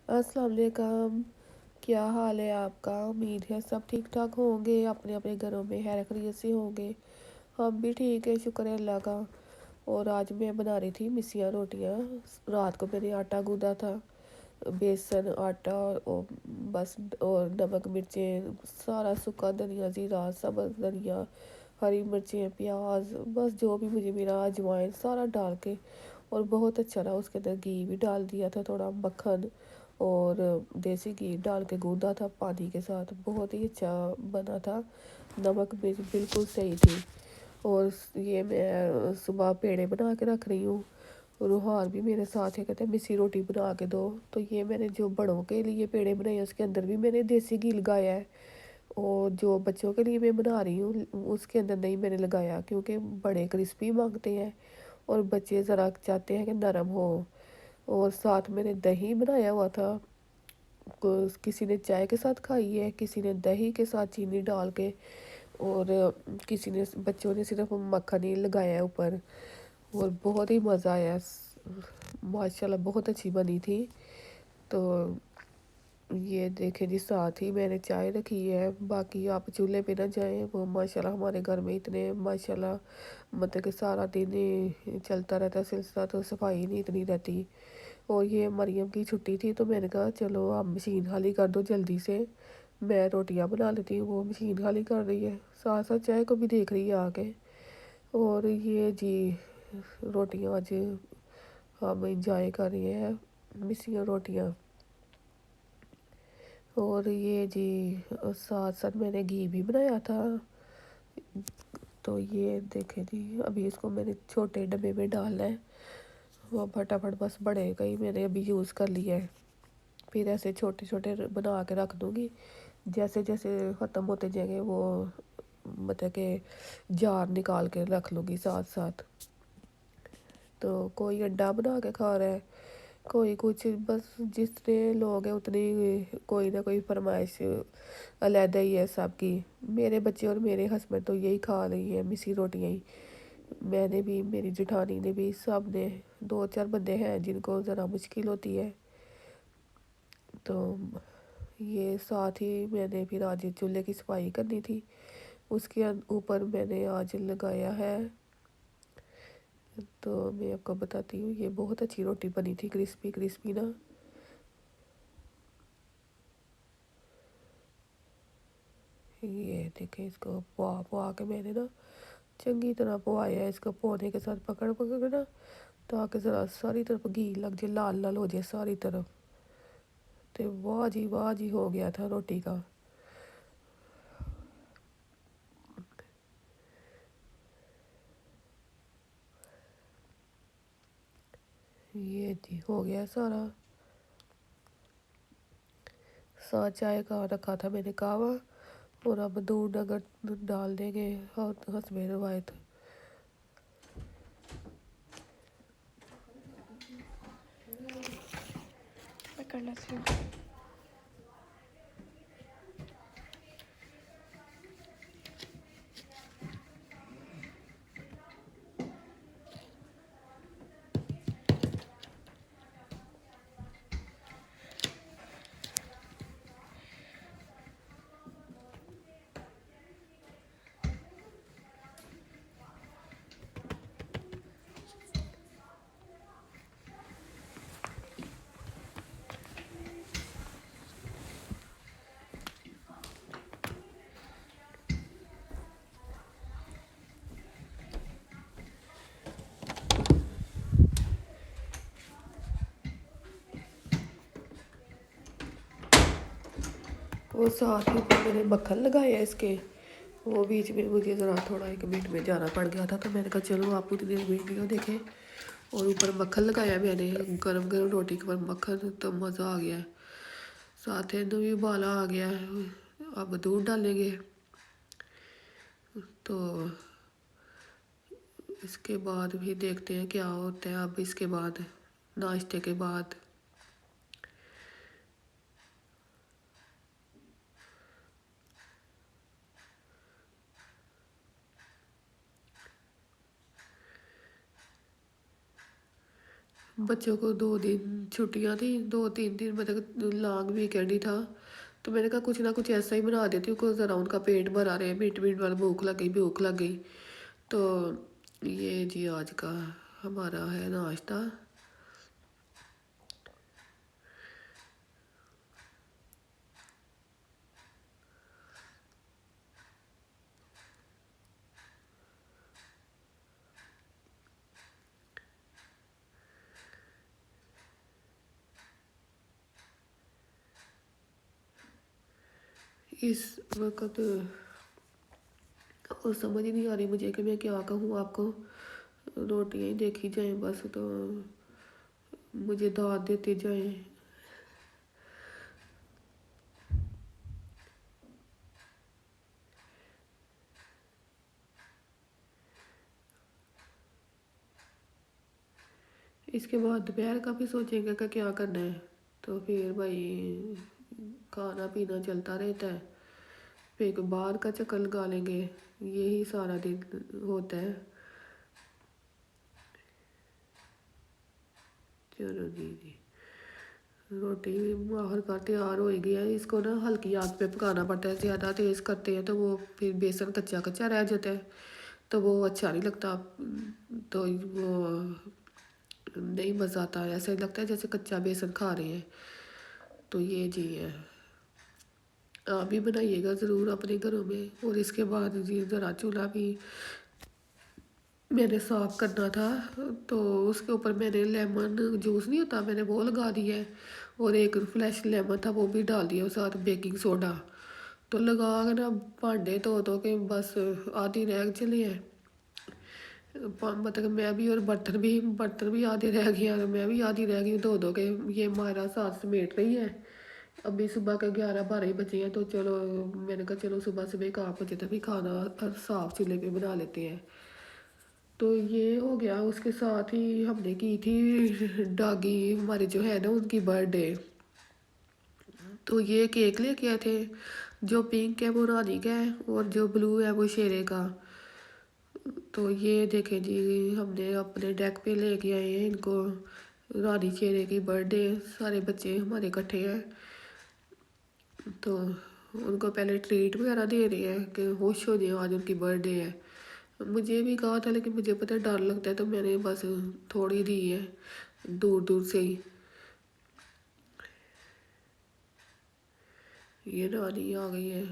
अस्सलाम वालेकुम। क्या हाल है आपका? उम्मीद है सब ठीक ठाक होंगे, अपने अपने घरों में खैर खैरियत से होंगे। हम भी ठीक है, शुक्र है अल्लाह का। और आज मैं बना रही थी मिसियाँ रोटियाँ। रात को मैंने आटा गूंदा था, बेसन आटा और बस, और नमक मिर्चें, सारा सूखा धनिया, ज़ीरा, सब्ज़ धनिया, हरी मिर्चें, प्याज, बस जो भी मुझे मिला, अजवाइन सारा डाल के, और बहुत अच्छा रहा। उसके अंदर घी भी डाल दिया था, थोड़ा मक्खन और देसी घी डाल के गूंदा था पानी के साथ, बहुत ही अच्छा बना था। नमक भी बिल्कुल सही थी। और ये मैं सुबह पेड़े बना के रख रही हूँ। रूहान भी मेरे साथ है, कहते हैं मिस्सी रोटी बना के दो। तो ये मैंने जो बड़ों के लिए पेड़े बनाए हैं उसके अंदर भी मैंने देसी घी लगाया है, और जो बच्चों के लिए मैं बना रही हूँ उसके अंदर नहीं मैंने लगाया, क्योंकि बड़े क्रिस्पी मांगते हैं और बच्चे ज़रा चाहते हैं कि नरम हो। और साथ मैंने दही बनाया हुआ था। किसी ने चाय के साथ खाई है, किसी ने दही के साथ चीनी डाल के, और किसी ने, बच्चों ने सिर्फ मक्खन ही लगाया है ऊपर। और बहुत ही मज़ा आया, माशाल्लाह बहुत अच्छी बनी थी। तो ये देखें जी, साथ ही मैंने चाय रखी है। बाकी आप चूल्हे पे ना जाएं, वो माशाल्लाह हमारे घर में इतने माशाल्लाह, मतलब कि सारा दिन ही चलता रहता है सिलसिला, तो सफाई नहीं इतनी रहती। और ये मरियम की छुट्टी थी, तो मैंने कहा चलो आप मशीन खाली कर दो जल्दी से, मैं रोटियां बना लेती हूँ। वो मशीन खाली कर रही है, साथ साथ चाय को भी देख रही है आके। और ये जी, रोटियां आज हम इंजॉय कर रहे हैं, मिसियाँ रोटियां। और ये जी, साथ साथ मैंने घी भी बनाया था। तो ये देखें जी, अभी इसको मैंने छोटे डब्बे में डालना है। वो फटाफट बस बड़े का ही मैंने अभी यूज़ कर लिया है, फिर ऐसे छोटे छोटे बना के रख दूँगी। जैसे जैसे ख़त्म होते जाएंगे वो, मतलब कि जार निकाल के रख लूँगी साथ साथ। तो कोई अंडा बना के खा रहा है, कोई कुछ, बस जितने लोग हैं उतनी कोई ना कोई फरमाइश अलहदा ही है सबकी। मेरे बच्चे और मेरे हस्बैंड तो यही खा रही है, मिसी रोटियाँ ही। मैंने भी, मेरी जेठानी ने भी, सब ने। दो चार बंदे हैं जिनको ज़रा मुश्किल होती है। तो ये साथ ही मैंने फिर आज चूल्हे की सफाई करनी थी, उसके ऊपर मैंने आज लगाया है। तो मैं आपको बताती हूँ, ये बहुत अच्छी रोटी बनी थी, क्रिस्पी क्रिस्पी ना। ये देखें, इसको पुआ पुआ के मैंने ना चंगी तरह पुआया है, इसको पौधे के साथ पकड़ पकड़ के ना, ताकि ज़रा सारी तरफ घी लग जाए, लाल लाल हो जाए सारी तरफ। तो वाह जी हो गया था रोटी का। ये जी हो गया सारा। साथ चाय का रखा था मैंने कहवा, और अब दूध अगर डाल देंगे और हंसबे रवायत। पकड़ना सी। वो साथ ही ऊपर मैंने मक्खन लगाया इसके। वो बीच में मुझे ज़रा थोड़ा 1 मिनट में जाना पड़ गया था, तो मैंने कहा चलो आप उतनी देर वीडियो देखें। और ऊपर मक्खन लगाया मैंने, गरम गरम रोटी के ऊपर मक्खन, तो मज़ा आ गया है। साथ ही भी उबाला आ गया है, अब दूध डालेंगे। तो इसके बाद भी देखते हैं क्या होता है अब इसके बाद, नाश्ते के बाद। बच्चों को 2 दिन छुट्टियां थी, 2-3 दिन मतलब लॉन्ग वीकेंड ही था। तो मैंने कहा कुछ ना कुछ ऐसा ही बना देती हूँ को ज़रा उनका पेट भरा रहे, मिनट मिनट वाला भूख लग गई। तो ये जी आज का हमारा है नाश्ता। इस वक्त और समझ ही नहीं आ रही मुझे कि मैं क्या कहूँ आपको। रोटियां ही देखी जाएं बस, तो मुझे दाद देते जाएं। इसके बाद दोपहर का भी सोचेंगे कि क्या करना है। तो फिर भाई खाना पीना चलता रहता है, फिर बाहर का चक्कर लगा लेंगे, यही सारा दिन होता है। चलो जी जी, रोटी भी बाहर का तैयार हो ही गया है। इसको ना हल्की आंच पे पकाना पड़ता है, ज़्यादा तेज़ करते हैं तो वो फिर बेसन कच्चा कच्चा रह जाता है, तो वो अच्छा नहीं लगता। तो वो नहीं मज़ा आता, ऐसा ही लगता है जैसे कच्चा बेसन खा रहे हैं। तो ये जी है, आप भी बनाइएगा ज़रूर अपने घरों में। और इसके बाद जी ज़रा चूल्हा भी मैंने साफ़ करना था, तो उसके ऊपर मैंने लेमन जूस नहीं होता, मैंने वो लगा दिया है। और एक फ्रेश लेमन था वो भी डाल दिया, और साथ बेकिंग सोडा। तो लगा के ना भांडे धो के बस आधी रह चले हैं। मतलब मैं भी, और बर्तन भी आधे रह गए हैं, और मैं भी आधी रह गई धो के। ये मायरा साथ समेट रही है। अभी सुबह के 11-12 बजे हैं, तो चलो मैंने कहा चलो सुबह सुबह 1 बजे तक भी खाना साफ चूल्हे पे बना लेते हैं। तो ये हो गया। उसके साथ ही हमने की थी डॉगी हमारे जो है ना उनकी बर्थडे। तो ये केक लेके आए थे, जो पिंक है वो रानी का है, और जो ब्लू है वो शेरे का। तो ये देखें जी, हमने अपने डेक पे लेके आए हैं इनको। रानी शेरे की बर्थडे, सारे बच्चे हमारे इकट्ठे हैं। तो उनको पहले ट्रीट वगैरह दे रहे हैं कि खुश हो जाए, आज उनकी बर्थडे है। मुझे भी कहा था, लेकिन मुझे पता है डर लगता है, तो मैंने बस थोड़ी दी है दूर दूर से ही। ये नानी आ गई है।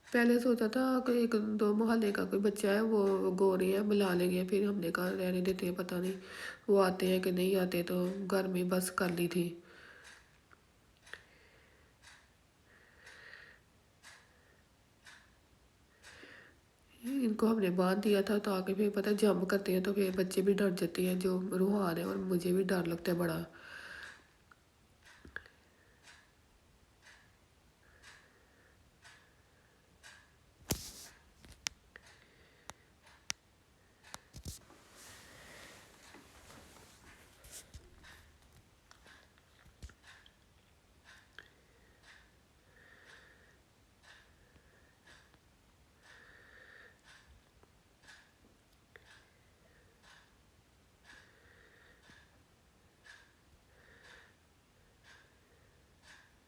पहले सोचा था कि 1-2 मोहल्ले का कोई बच्चा है वो गोरे हैं, बुला लेंगे, फिर हमने कहा रहने देते हैं, पता नहीं वो आते हैं कि नहीं आते। तो घर में बस कर ली थी। इनको हमने बांध दिया था ताकि फिर पता है जंप करते हैं तो फिर बच्चे भी डर जाते हैं जो रूहान है, और मुझे भी डर लगता है बड़ा।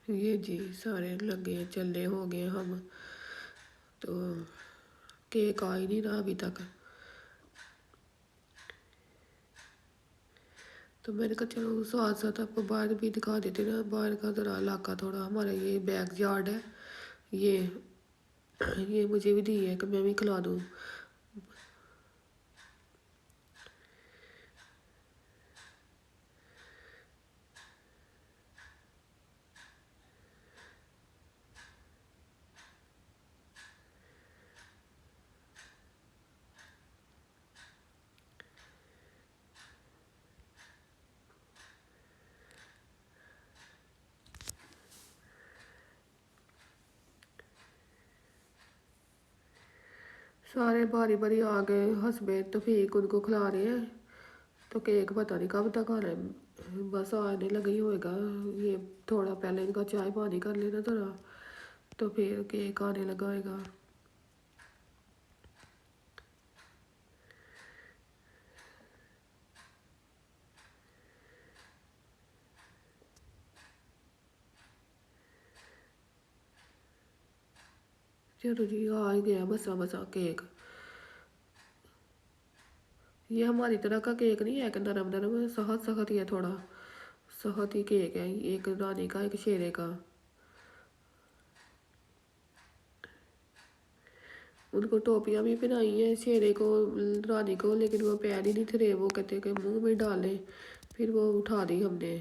ये जी सारे लगे चले हो गए हम। तो केक आ ही नहीं रहा अभी तक। तो मैंने कहा चलो साथ साथ आपको बाहर भी दिखा देते ना, बाहर का ज़रा इलाका थोड़ा। हमारा ये बैक यार्ड है, ये ये मुझे भी दी है कि मैं भी खिला दूँ। सारे बारी बारी आ गए, हंसबे तौफीक उनको खिला रहे हैं। तो केक पता नहीं कब तक आना है, बस आने लगा ही होएगा। ये थोड़ा पहले इनका चाय पानी कर लेना ज़रा, तो फिर केक आने लगा होएगा। चलो जी, आ ही गया बसा बसा केक। ये हमारी तरह का केक नहीं है कि नरम नरम, सख्त सख्त ही है थोड़ा, सख्त ही केक है। एक रानी का, एक शेरे का। उनको टोपियाँ भी पहनाई हैं, शेरे को, रानी को, लेकिन वो पैर ही नहीं थे, वो कहते कि मुंह में डालें, फिर वो उठा दी हमने।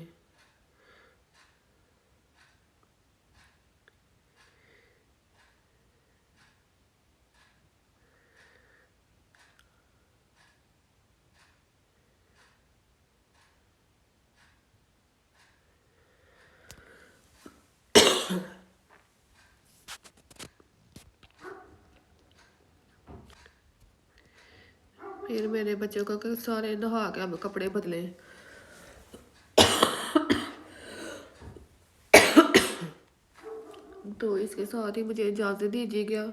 फिर मेरे बच्चों का सारे नहा के अब कपड़े बदले। तो इसके साथ ही मुझे इजाज़त दीजिएगा।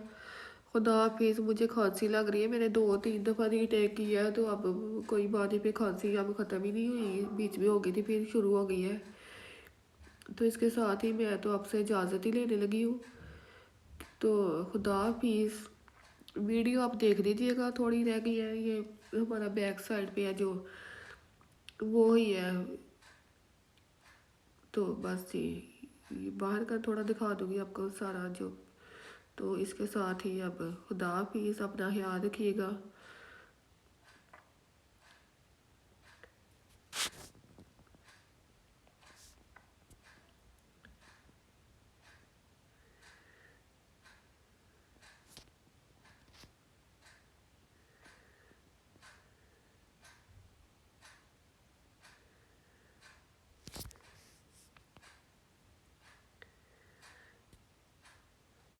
खुदा हाफिज़। मुझे खांसी लग रही है, मैंने 2-3 दफ़ा रीटेक किया है, तो अब कोई बात नहीं, पे खांसी अब ख़त्म ही नहीं हुई, बीच में हो गई थी फिर शुरू हो गई है। तो इसके साथ ही मैं तो आपसे इजाज़त ही लेने लगी हूँ। तो खुदा हाफिज़। वीडियो आप देख लीजिएगा, थोड़ी रह गई है, ये हमारा बैक साइड पे है जो, वो ही है। तो बस ये बाहर का थोड़ा दिखा दूँगी आपको सारा जो। तो इसके साथ ही अब खुदा हाफिज़, अपना ख्याल रखिएगा।